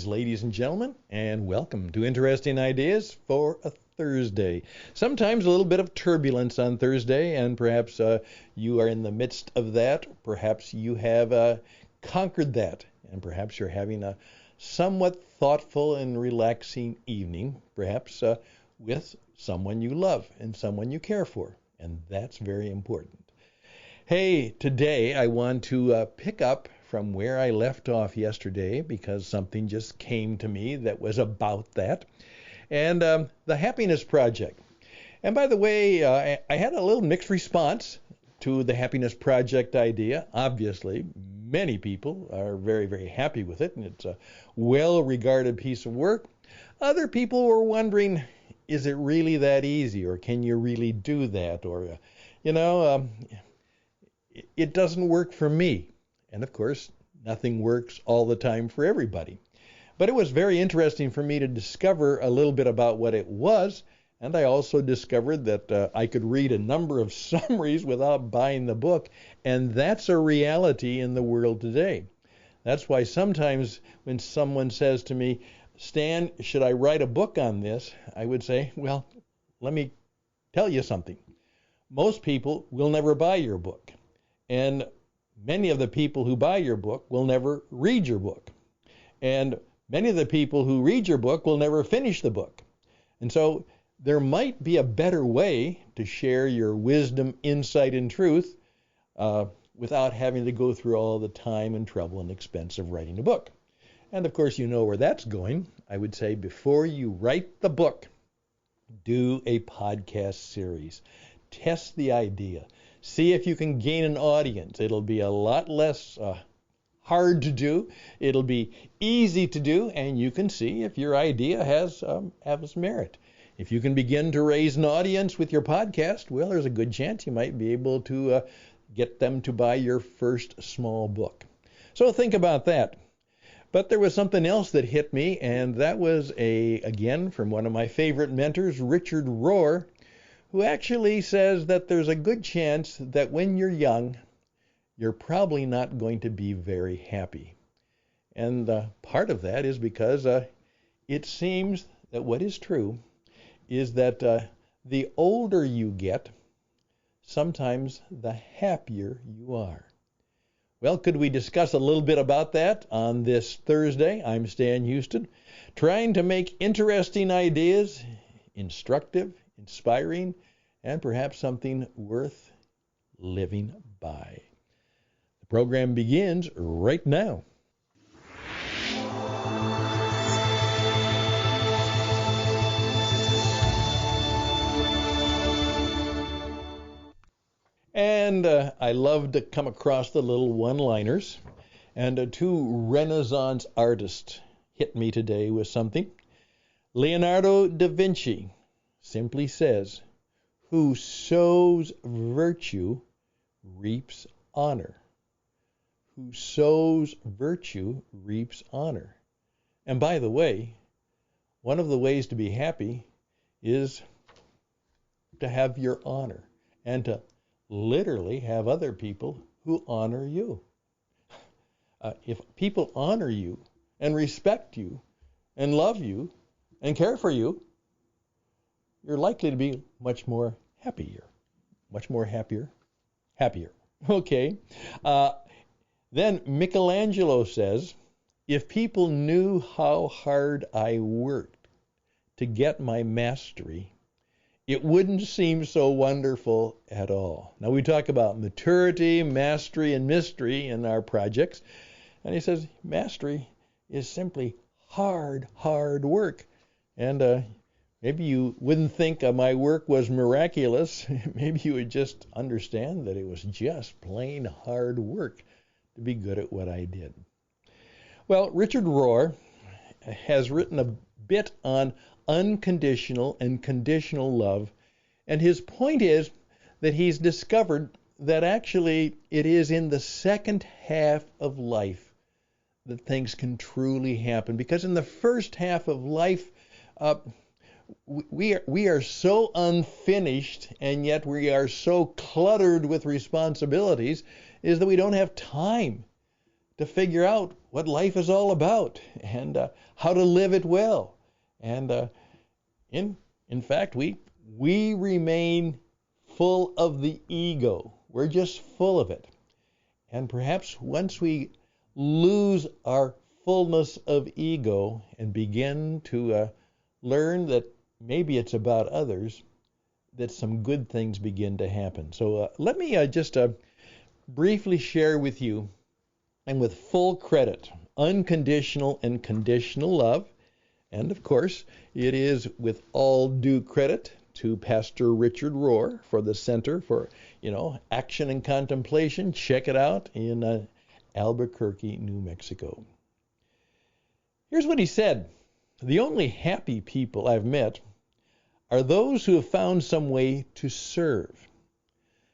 ladies and gentlemen, and welcome to Interesting Ideas for a Thursday. Sometimes a little bit of turbulence on Thursday, and perhaps you are in the midst of that. Perhaps you have conquered that, and perhaps you're having a somewhat thoughtful and relaxing evening, perhaps with someone you love and someone you care for, and that's very important. Hey, today I want to pick up from where I left off yesterday because something just came to me that was about that, and the Happiness Project. And by the way, I had a little mixed response to the Happiness Project idea. Obviously, many people are very, very happy with it, and it's a well-regarded piece of work. Other people were wondering, is it really that easy, or can you really do that, or, it doesn't work for me. And of course, nothing works all the time for everybody. But it was very interesting for me to discover a little bit about what it was. And I also discovered that I could read a number of summaries without buying the book. And that's a reality in the world today. That's why sometimes when someone says to me, Stan, should I write a book on this? I would say, well, let me tell you something. Most people will never buy your book. And many of the people who buy your book will never read your book. And many of the people who read your book will never finish the book. And so there might be a better way to share your wisdom, insight, and truth without having to go through all the time and trouble and expense of writing a book. And of course, you know where that's going. I would say before you write the book, do a podcast series. Test the idea. See if you can gain an audience. It'll be a lot less hard to do. It'll be easy to do, and you can see if your idea has merit. If you can begin to raise an audience with your podcast, well, there's a good chance you might be able to get them to buy your first small book. So think about that. But there was something else that hit me, and that was, again, from one of my favorite mentors, Richard Rohr, who actually says that there's a good chance that when you're young, you're probably not going to be very happy. And part of that is because it seems that what is true is that the older you get, sometimes the happier you are. Well, could we discuss a little bit about that on this Thursday? I'm Stan Houston, trying to make interesting ideas instructive, inspiring, and perhaps something worth living by. The program begins right now. And I love to come across the little one-liners. And two Renaissance artists hit me today with something. Leonardo da Vinci simply says, "Who sows virtue reaps honor." Who sows virtue reaps honor. And by the way, one of the ways to be happy is to have your honor and to literally have other people who honor you. If people honor you and respect you and love you and care for you, you're likely to be much more happier. Okay. Then Michelangelo says, if people knew how hard I worked to get my mastery, it wouldn't seem so wonderful at all. Now we talk about maturity, mastery, and mystery in our projects. And he says mastery is simply hard work. And maybe you wouldn't think my work was miraculous. Maybe you would just understand that it was just plain hard work to be good at what I did. Well, Richard Rohr has written a bit on unconditional and conditional love, and his point is that he's discovered that actually it is in the second half of life that things can truly happen, because in the first half of life we are so unfinished, and yet we are so cluttered with responsibilities, is that we don't have time to figure out what life is all about and how to live it well. And in fact, we remain full of the ego. We're just full of it. And perhaps once we lose our fullness of ego and begin to learn that maybe it's about others, that some good things begin to happen. So let me just briefly share with you, and with full credit, unconditional and conditional love. And of course, it is with all due credit to Pastor Richard Rohr for the Center for, Action and Contemplation. Check it out in Albuquerque, New Mexico. Here's what he said. The only happy people I've met are those who have found some way to serve.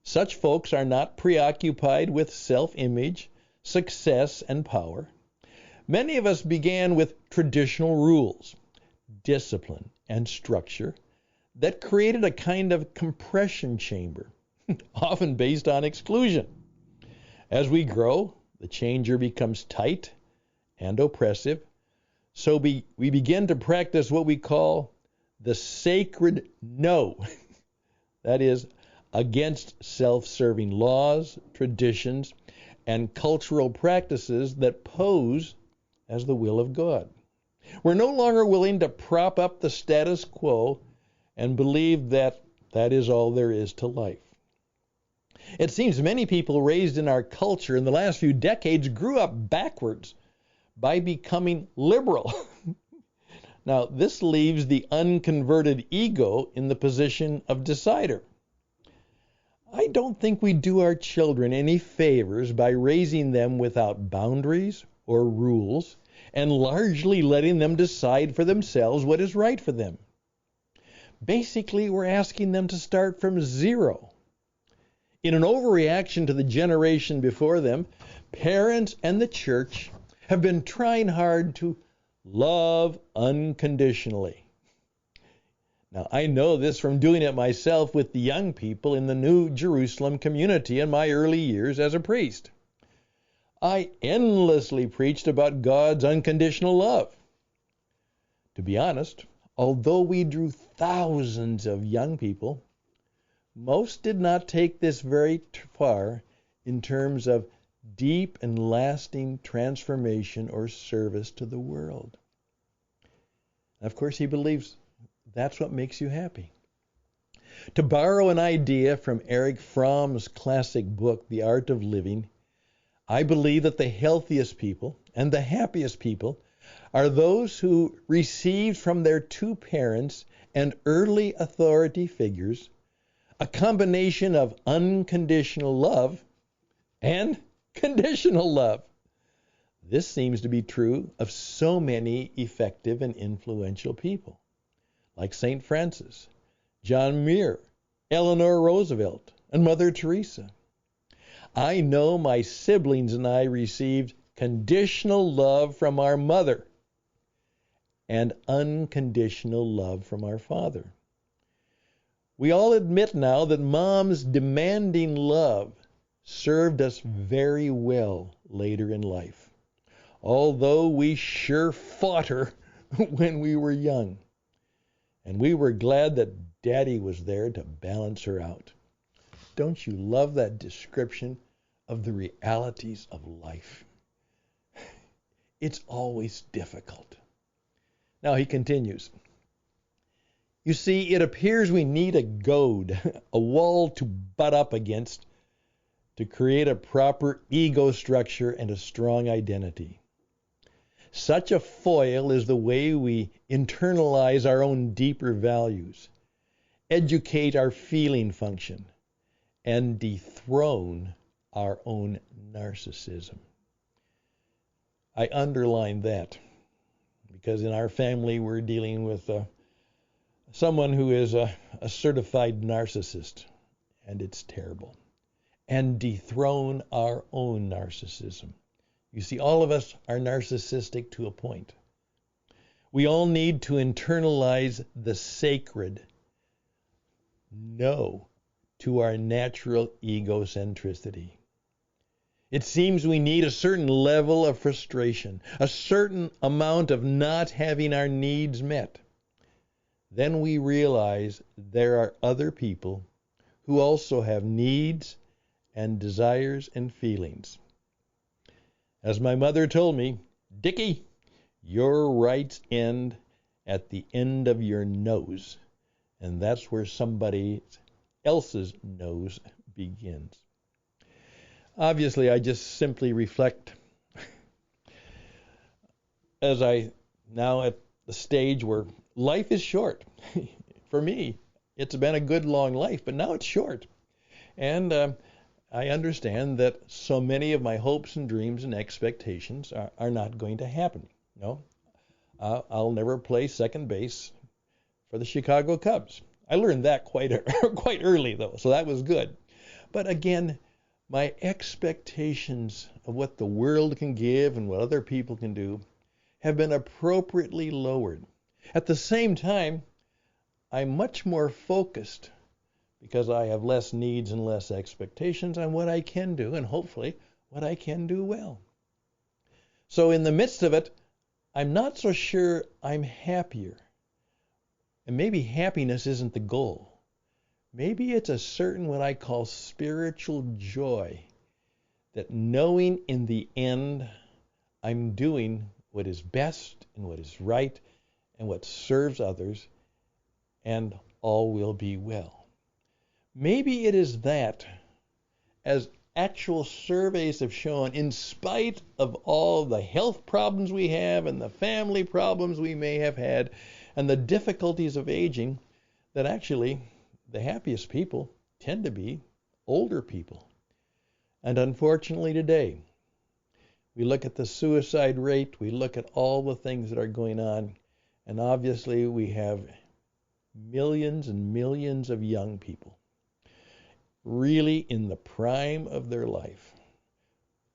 Such folks are not preoccupied with self-image, success, and power. Many of us began with traditional rules, discipline, and structure that created a kind of compression chamber, often based on exclusion. As we grow, the chamber becomes tight and oppressive, so we begin to practice what we call the sacred no. That is, against self-serving laws, traditions, and cultural practices that pose as the will of God. We're no longer willing to prop up the status quo and believe that that is all there is to life. It seems many people raised in our culture in the last few decades grew up backwards by becoming liberal. Now, this leaves the unconverted ego in the position of decider. I don't think we do our children any favors by raising them without boundaries or rules and largely letting them decide for themselves what is right for them. Basically, we're asking them to start from zero. In an overreaction to the generation before them, parents and the church have been trying hard to love unconditionally. Now, I know this from doing it myself with the young people in the New Jerusalem community in my early years as a priest. I endlessly preached about God's unconditional love. To be honest, although we drew thousands of young people, most did not take this very far in terms of deep and lasting transformation or service to the world. Of course, he believes that's what makes you happy. To borrow an idea from Erich Fromm's classic book, The Art of Living, I believe that the healthiest people and the happiest people are those who received from their two parents and early authority figures a combination of unconditional love and conditional love. This seems to be true of so many effective and influential people, like St. Francis, John Muir, Eleanor Roosevelt, and Mother Teresa. I know my siblings and I received conditional love from our mother and unconditional love from our father. We all admit now that Mom's demanding love served us very well later in life, although we sure fought her when we were young. And we were glad that Daddy was there to balance her out. Don't you love that description of the realities of life? It's always difficult. Now he continues. You see, it appears we need a goad, a wall to butt up against to create a proper ego structure and a strong identity. Such a foil is the way we internalize our own deeper values, educate our feeling function, and dethrone our own narcissism. I underline that because in our family we're dealing with someone who is a certified narcissist, and it's terrible. And dethrone our own narcissism. You see, all of us are narcissistic to a point. We all need to internalize the sacred no to our natural egocentricity. It seems we need a certain level of frustration, a certain amount of not having our needs met. Then we realize there are other people who also have needs and desires and feelings. As my mother told me, Dickie, your rights end at the end of your nose, and that's where somebody else's nose begins. Obviously, I just simply reflect as I now at the stage where life is short. For me, it's been a good long life, but now it's short. And I understand that so many of my hopes and dreams and expectations are not going to happen. No, I'll never play second base for the Chicago Cubs. I learned that quite early, though, so that was good. But again, my expectations of what the world can give and what other people can do have been appropriately lowered. At the same time, I'm much more focused because I have less needs and less expectations on what I can do and hopefully what I can do well. So in the midst of it, I'm not so sure I'm happier. And maybe happiness isn't the goal. Maybe it's a certain what I call spiritual joy, that knowing in the end I'm doing what is best and what is right and what serves others, and all will be well. Maybe it is that, as actual surveys have shown, in spite of all the health problems we have and the family problems we may have had and the difficulties of aging, that actually the happiest people tend to be older people. And unfortunately today, we look at the suicide rate, we look at all the things that are going on, and obviously we have millions and millions of young people really in the prime of their life.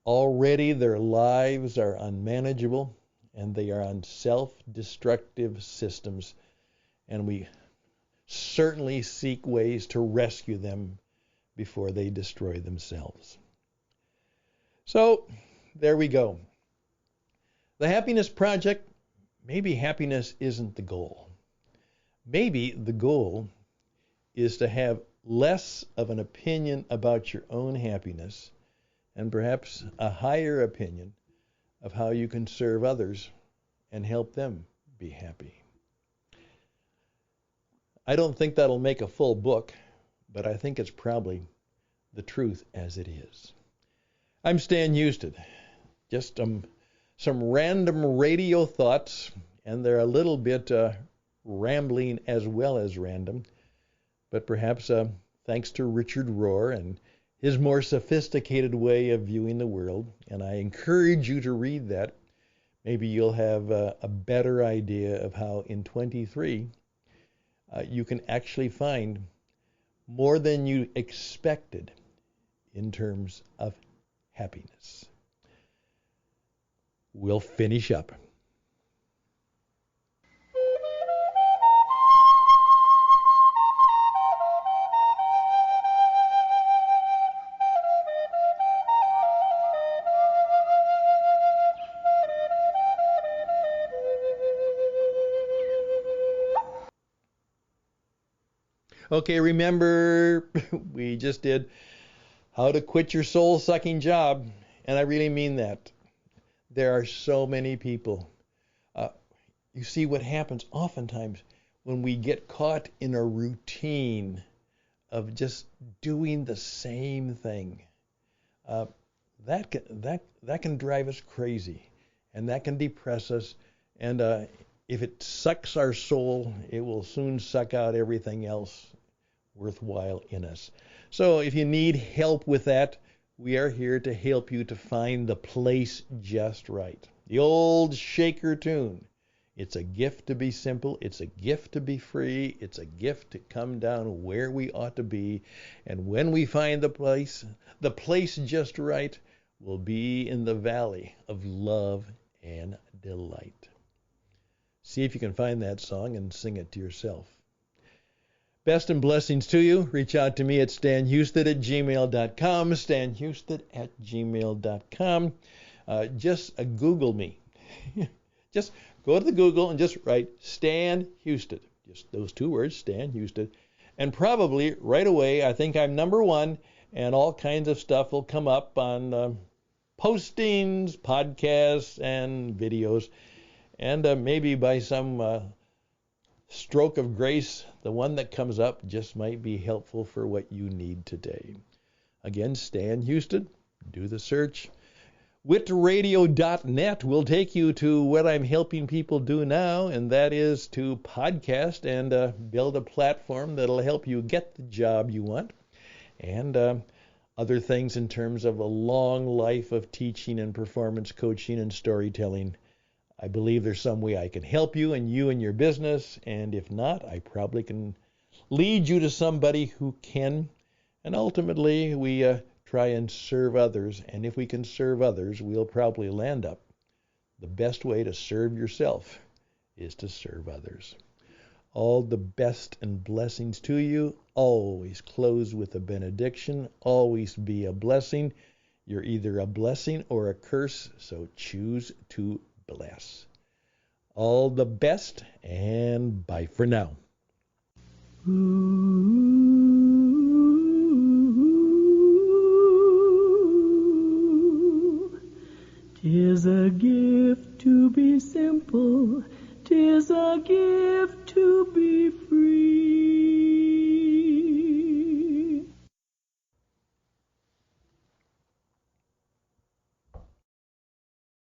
Already their lives are unmanageable and they are on self-destructive systems, and we certainly seek ways to rescue them before they destroy themselves. So there we go. The Happiness Project, maybe happiness isn't the goal. Maybe the goal is to have less of an opinion about your own happiness and perhaps a higher opinion of how you can serve others and help them be happy. I don't think that'll make a full book, but I think it's probably the truth as it is. I'm Stan Houston. Just some random radio thoughts, and they're a little bit rambling as well as random, but perhaps thanks to Richard Rohr and his more sophisticated way of viewing the world, and I encourage you to read that. Maybe you'll have a better idea of how in 23 you can actually find more than you expected in terms of happiness. We'll finish up. Okay, remember we just did how to quit your soul-sucking job, and I really mean that. There are so many people. You see what happens oftentimes when we get caught in a routine of just doing the same thing. That can drive us crazy, and that can depress us. And if it sucks our soul, it will soon suck out everything else worthwhile in us. So if you need help with that, we are here to help you to find the place just right. The old Shaker tune. It's a gift to be simple. It's a gift to be free. It's a gift to come down where we ought to be. And when we find the place just right will be in the valley of love and delight. See if you can find that song and sing it to yourself. Best and blessings to you. Reach out to me at stanhouston@gmail.com, stanhouston@gmail.com. Just Google me. Just go to the Google and just write Stan Houston. Just those two words, Stan Houston. And probably right away, I think I'm number one, and all kinds of stuff will come up on postings, podcasts, and videos. And maybe by some stroke of grace, the one that comes up just might be helpful for what you need today. Again, Stan Houston, do the search. Witradio.net will take you to what I'm helping people do now, and that is to podcast and build a platform that'll help you get the job you want, and other things in terms of a long life of teaching and performance coaching and storytelling. I believe there's some way I can help you and your business, and if not, I probably can lead you to somebody who can. And ultimately, we try and serve others, and if we can serve others, we'll probably land up. The best way to serve yourself is to serve others. All the best and blessings to you. Always close with a benediction. Always be a blessing. You're either a blessing or a curse, so choose to bless. All the best, and bye for now. 'Tis a gift to be simple, 'tis a gift